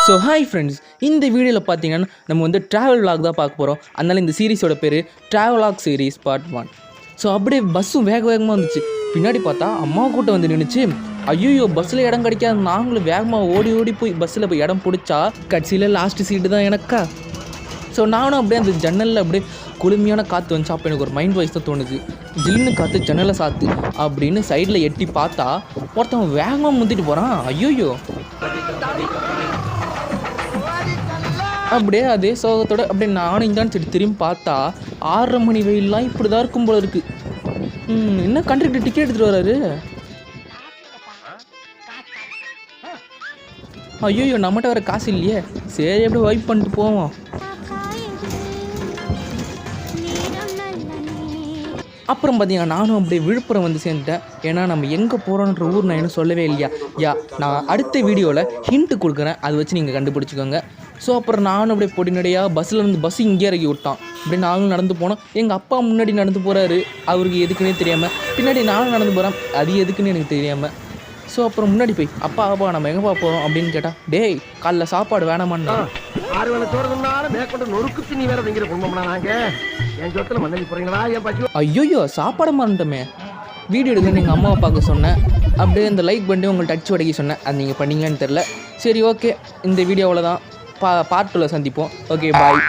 So hi friends, இந்த வீடியோவில் பார்த்தீங்கன்னா நம்ம வந்து ட்ராவல் விலாக் தான் பார்க்க போகிறோம். அதனால் இந்த சீரிஸோட பேர் ட்ராவலாக் சீரிஸ் பார்ட் 1. ஸோ அப்படியே பஸ்ஸும் வேகமாக வந்துச்சு. பின்னாடி பார்த்தா அம்மா கூட்டம் வந்து நின்றுச்சு. ஐயோ, பஸ்ஸில் இடம் கிடைக்காது. நாங்களும் வேகமாக ஓடி போய் பஸ்ஸில் போய் இடம் பிடிச்சா கடைசியில் லாஸ்ட்டு சீட்டு தான் எனக்கா. ஸோ நானும் அப்படியே அந்த ஜன்னலில் அப்படியே குளுமையான காற்று வந்துச்சு. அப்போ எனக்கு ஒரு மைண்ட் வாய்ஸ் தான் தோணுது, ஜில்லுன்னு காற்று ஜன்னலை சாத்து அப்படின்னு சைடில் எட்டி பார்த்தா ஒருத்தவன் வேகமாக முந்திட்டு போகிறான். ஐயோயோ, அப்படியே அதே சோகத்தோடு அப்படியே நானும் இந்தான்னு சரி திரும்பி பார்த்தா 6:30 மணி வெயிலாம் இப்படி தான் இருக்கும் போல இருக்குது. என்ன கண்டக்டர் டிக்கெட் எடுத்துகிட்டு வராரு. ஐயோ, நம்மகிட்ட வர காசு இல்லையே. சரி, அப்படியே வைப் பண்ணிட்டு போவோம். அப்புறம் பார்த்தீங்கன்னா நானும் அப்படியே விழுப்புரம் வந்து சேர்ந்துட்டேன். ஏன்னா நம்ம எங்கே போகிறோன்ற ஊர் நான் இன்னும் சொல்லவே இல்லையா. நான் அடுத்த வீடியோவில் ஹிண்ட்டு கொடுக்குறேன், அதை வச்சு நீங்கள் கண்டுபிடிச்சிக்கோங்க. ஸோ அப்புறம் நானும் அப்படியே பொடிநடையாக பஸ்ஸில் இருந்து பஸ்ஸு இங்கே இறக்கி விட்டான். அப்படியே நானும் நடந்து போனோம். எங்கள் அப்பா முன்னாடி நடந்து போகிறாரு, அவருக்கு எதுக்குன்னே தெரியாமல். பின்னாடி நானும் நடந்து போகிறேன், அது எதுக்குன்னு எனக்கு தெரியாமல். ஸோ அப்புறம் முன்னாடி போய் அப்பா நம்ம எங்கேப்பா போகிறோம் அப்படின்னு கேட்டால், டேய் காலைல சாப்பாடு வேணாமான்னா. ஐயோ, சாப்பாடு மறந்துட்டோமே. வீடியோ எடுக்கணும்னு எங்கள் அம்மாவை பார்க்க சொன்னேன். அப்படியே இந்த லைக் பண்ணி உங்களை டச் உடைக்க சொன்னேன். அது நீங்கள் பண்ணீங்கன்னு தெரில. சரி, ஓகே, இந்த வீடியோவில் தான் பார்ட் 2ல் சந்திப்போம். ஓகே, பாய்.